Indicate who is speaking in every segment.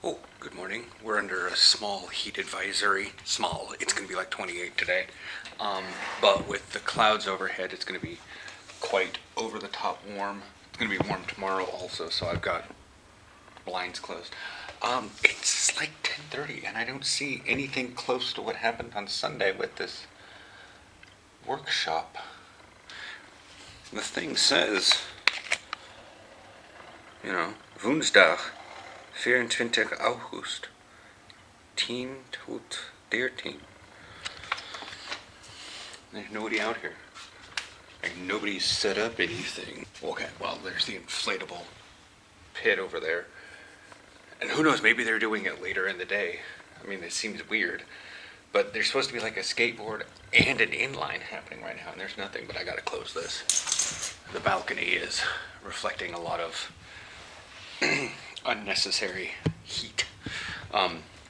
Speaker 1: Oh, good morning. We're under a small heat advisory. Small. It's going to be like 28 today. But with the clouds overhead, it's going to be quite over the top warm. It's going to be warm tomorrow also, so I've got blinds closed. It's like 10:30 and I don't see anything close to what happened on Sunday with this workshop. The thing says, Woensdag, 24 August, 10 tot 13. There's nobody out here. Like, nobody's set up anything. Okay, well, there's the inflatable pit over there. And who knows, maybe they're doing it later in the day. I mean, it seems weird. But there's supposed to be like a skateboard and an inline happening right now, and there's nothing, but I gotta close this. The balcony is reflecting a lot of unnecessary heat.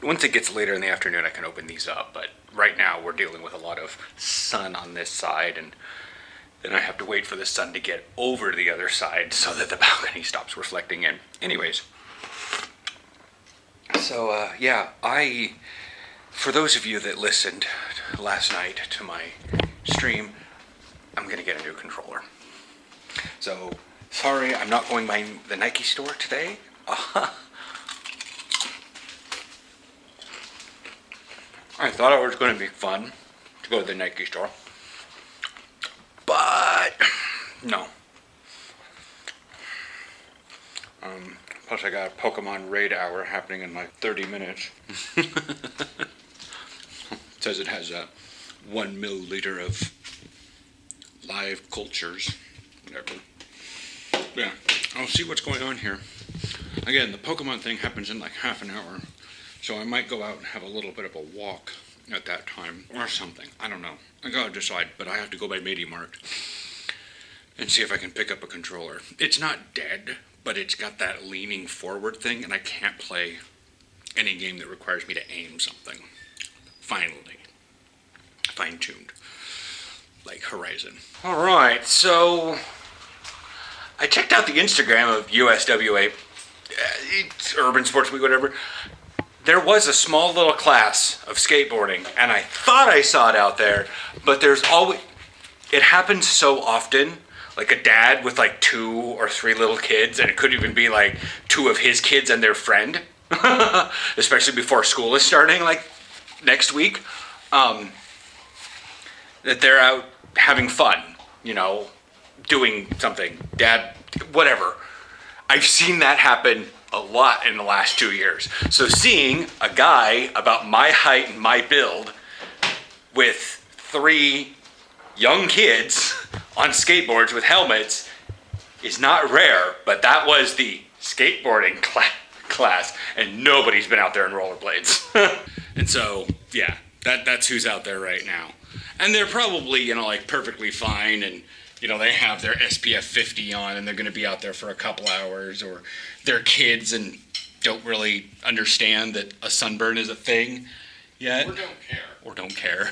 Speaker 1: Once it gets later in the afternoon, I can open these up, but right now we're dealing with a lot of sun on this side, and then I have to wait for the sun to get over to the other side so that the balcony stops reflecting in. Anyways, so for those of you that listened last night to my stream, I'm gonna get a new controller. So, sorry, I'm not going by the Nike store today. I thought it was going to be fun to go to the Nike store, but no. Plus I got a Pokemon raid hour happening in like 30 minutes. It says it has a 1 milliliter of live cultures. Whatever. Yeah, I'll see what's going on here. Again, the Pokemon thing happens in like half an hour, so I might go out and have a little bit of a walk at that time or something. I don't know. I gotta decide, but I have to go by MediaMarkt and see if I can pick up a controller. It's not dead, but it's got that leaning forward thing, and I can't play any game that requires me to aim something. Finally. Fine-tuned. Like Horizon. Alright, so I checked out the Instagram of USWA, it's Urban Sports Week, whatever. There was a small little class of skateboarding, and I thought I saw it out there, but there's always, it happens so often, like a dad with like 2 or 3 little kids, and it could even be like 2 of his kids and their friend, especially before school is starting, like next week, that they're out having fun, doing something, dad, whatever. I've seen that happen a lot in the last 2 years. So seeing a guy about my height and my build with 3 young kids on skateboards with helmets is not rare, but that was the skateboarding class, and nobody's been out there in rollerblades. And so, yeah, that's who's out there right now. And they're probably, like perfectly fine, and they have their SPF 50 on, and they're going to be out there for a couple hours, or they're kids and don't really understand that a sunburn is a thing yet. Or don't care.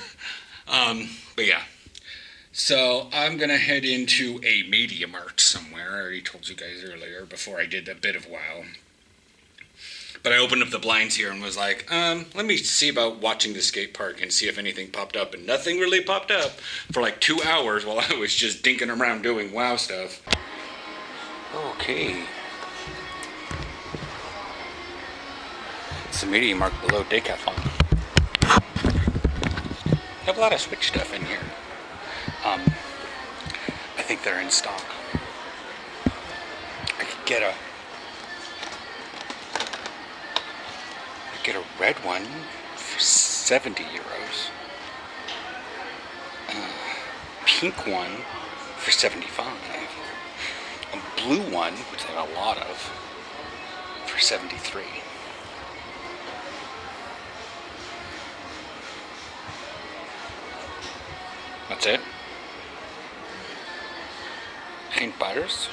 Speaker 1: But yeah. So I'm going to head into a MediaMarkt somewhere. I already told you guys earlier before I did a bit of WoW. But I opened up the blinds here and was like, let me see about watching the skate park and see if anything popped up. And nothing really popped up for like 2 hours while I was just dinking around doing WoW stuff. Okay. It's the MediaMarkt below Decathlon. Have a lot of Switch stuff in here. I think they're in stock. I could get a red one for 70 euros. Pink one for 75. A blue one, which I have a lot of, for 73. That's it. Paint butters.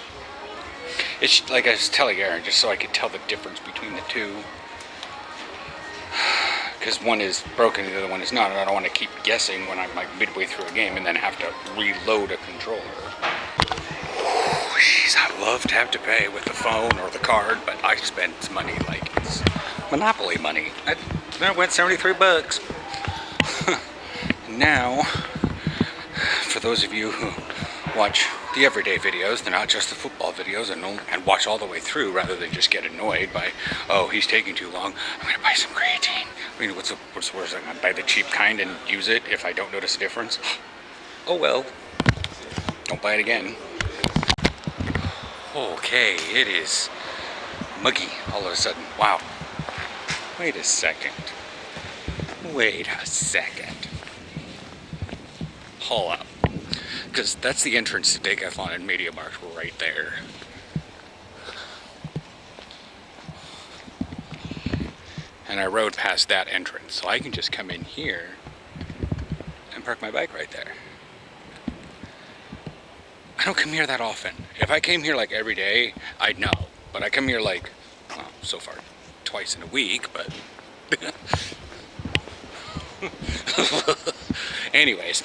Speaker 1: It's like I was telling Aaron, just so I could tell the difference between the two. Because one is broken and the other one is not, and I don't want to keep guessing when I'm like midway through a game and then have to reload a controller. jeez, I love tap to pay with the phone or the card, but I spend money like it's Monopoly money. That went 73 bucks. Now, for those of you who watch the everyday videos, they're not just the football videos, and watch all the way through rather than just get annoyed by, oh, he's taking too long, I'm gonna buy some creatine. I mean, what's the worst? I'm gonna buy the cheap kind and use it if I don't notice a difference. Oh well, don't buy it again. Okay, it is muggy all of a sudden. Wow. Wait a second. Hold up. Because that's the entrance to Decathlon and Media Markt right there. And I rode past that entrance, so I can just come in here and park my bike right there. I don't come here that often. If I came here like every day, I'd know. But I come here like, well, so far, twice in a week, but... Anyways.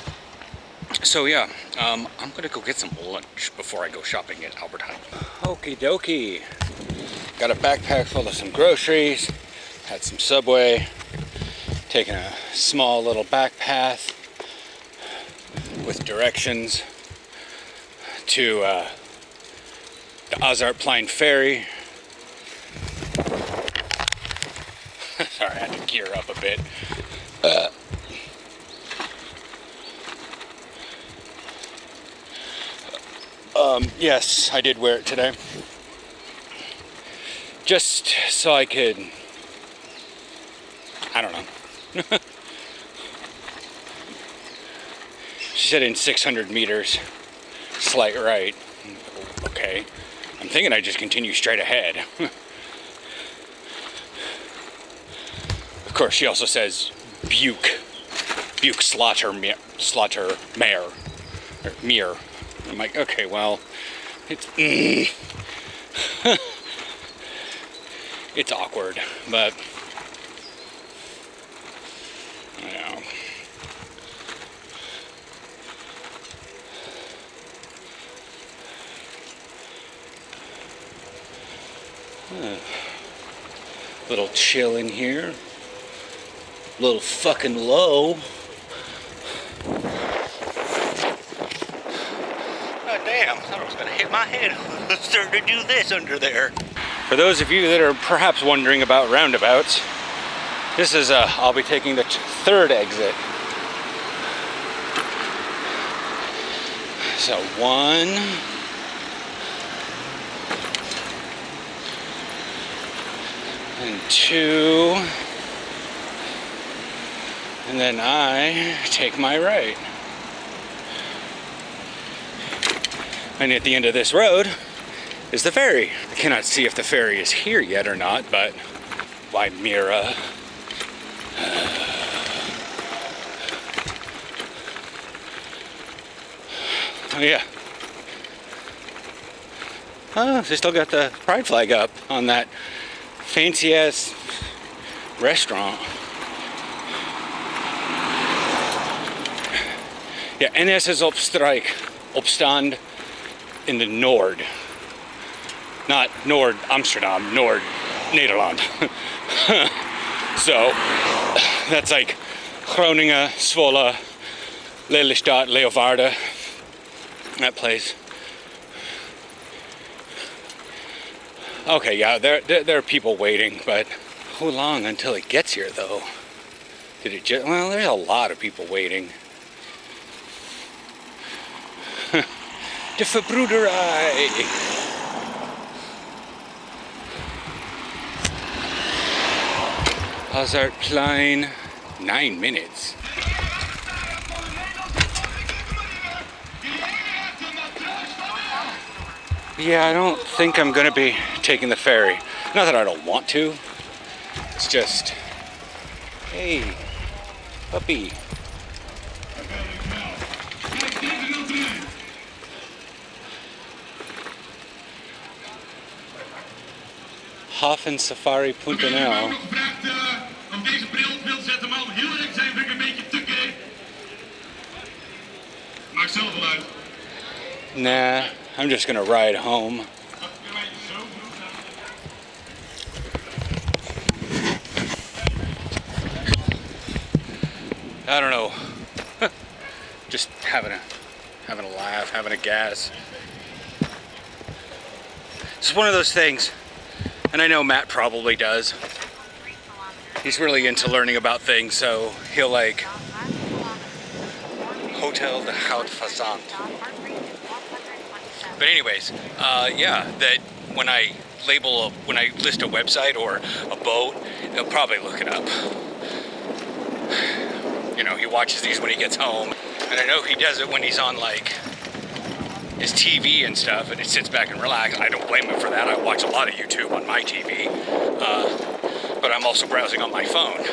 Speaker 1: So yeah, I'm gonna go get some lunch before I go shopping at Albert Heijn. Okie dokie. Got a backpack full of some groceries, had some Subway, taking a small little back path with directions to the Azartplein ferry. Sorry, I had to gear up a bit. Yes, I did wear it today. Just so I could, I don't know. She said in 600 meters, slight right. Okay. I'm thinking I just continue straight ahead. Of course, she also says Buke Slaughter Mare. Or Mere. I'm like, okay, well, it's it's awkward, but I know. Little chill in here. Little fucking low. Damn, I thought I was gonna hit my head. Starting to do this under there. For those of you that are perhaps wondering about roundabouts, this is I'll be taking the third exit. So 1, and 2, and then I take my right. And at the end of this road is the ferry. I cannot see if the ferry is here yet or not, but why Mira? Oh yeah. Oh, they still got the pride flag up on that fancy ass restaurant. Yeah, NS is opstand in the Noord. Not Noord Amsterdam, Noord Nederland. So that's like Groningen, Zwolle, Lelystad, Leeuwarden, that place. Okay, yeah, there are people waiting, but how long until it gets here though? Did it just, well, there's a lot of people waiting. De verbroederij. Azartplein, 9 minutes. Yeah, I don't think I'm gonna be taking the ferry. Not that I don't want to. It's just, hey, puppy. Hafensafari.nl.
Speaker 2: Om deze bril zetten, maar heel erg zijn, vind ik een beetje te gay. Maak zelf wel uit.
Speaker 1: Nah. I'm just gonna ride home. I don't know. Just having a laugh, having a gas. It's one of those things, and I know Matt probably does. He's really into learning about things, so he'll like Hotel de Haute Faisant. But anyways, yeah, that when I list a website or a boat, he'll probably look it up. You know, he watches these when he gets home, and I know he does it when he's on like his TV and stuff, and he sits back and relax. I don't blame him for that. I watch a lot of YouTube on my TV, but I'm also browsing on my phone.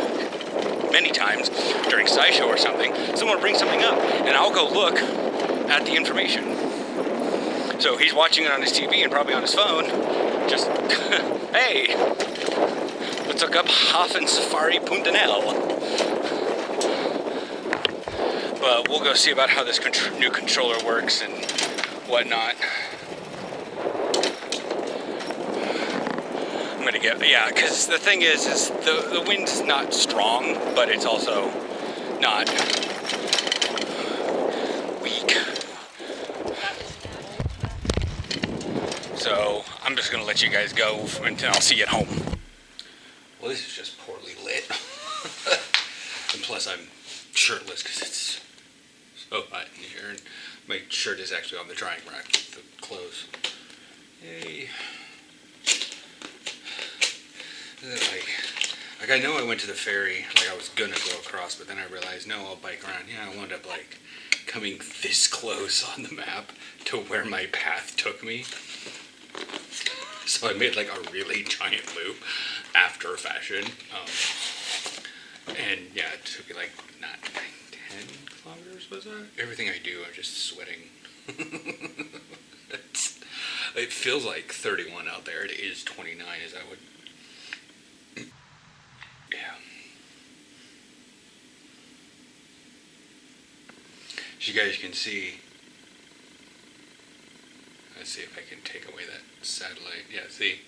Speaker 1: Many times during SISU or something, someone will bring something up, and I'll go look at the information. So he's watching it on his TV and probably on his phone. Just, hey, let's look up Hafensafari.nl. But we'll go see about how this new controller works and whatnot. I'm gonna get, yeah, because the thing is the wind's not strong, but it's also not weak. So I'm just gonna let you guys go until I'll see you at home. Well, this is just poorly lit. And plus I'm shirtless because it's so hot in here, and my shirt is actually on the drying rack with the clothes. Hey. Like I know I went to the ferry, like I was gonna go across, but then I realized, no, I'll bike around. Yeah, I wound up like coming this close on the map to where my path took me. So I made like a really giant loop after fashion. And yeah, it took me like, not 10 kilometers, was that? Everything I do, I'm just sweating. It feels like 31 out there. It is 29, is that what? Yeah. As you guys can see, let's see if I can take away that satellite. Yeah, see,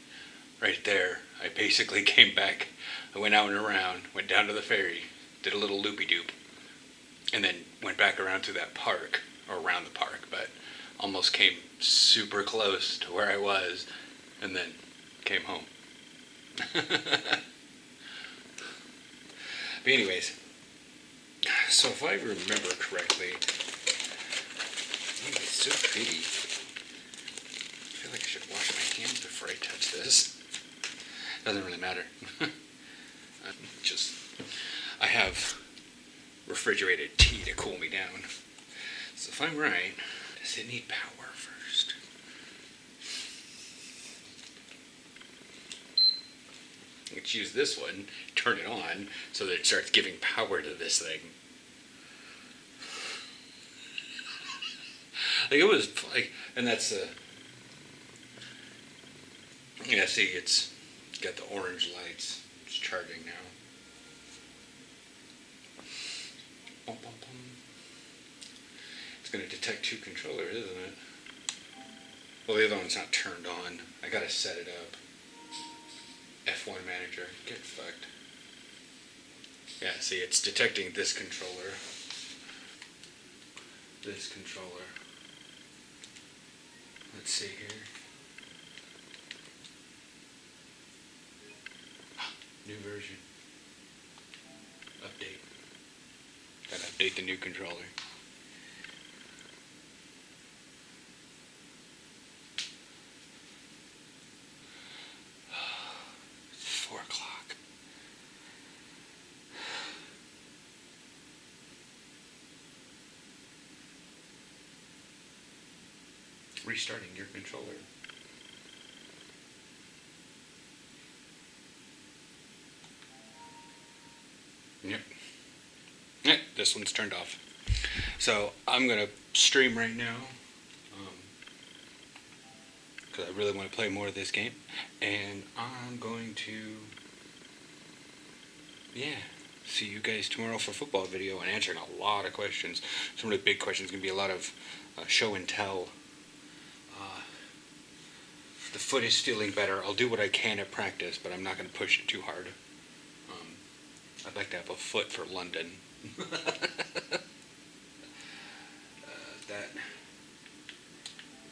Speaker 1: right there, I basically came back. I went out and around, went down to the ferry, did a little loopy-doop, and then went back around to that park, or around the park, but almost came super close to where I was, and then came home. But anyways, so if I remember correctly, it's so pretty. I feel like I should wash my hands before I touch this. Doesn't really matter. I have refrigerated tea to cool me down. So if I'm right, does it need power first? Let's use this one, turn it on, so that it starts giving power to this thing. Like it was like, and that's yeah, see, it's got the orange lights. It's charging now. Bum, bum, bum. It's going to detect two controllers, isn't it? Well, the other one's not turned on. I gotta set it up. F1 manager. Get fucked. Yeah, see, it's detecting this controller. This controller. Let's see here. New version. Update. Gotta update the new controller. It's 4 o'clock. Restarting your controller. Yep. Yep, this one's turned off. So I'm gonna stream right now, because I really want to play more of this game, and I'm going to, yeah, see you guys tomorrow for a football video and answering a lot of questions. Some of the big questions are gonna be a lot of show and tell the foot is feeling better. I'll do what I can at practice, but I'm not going to push it too hard. I'd like to have a foot for London.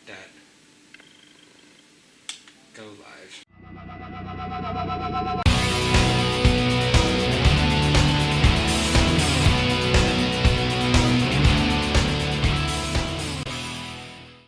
Speaker 1: That go live.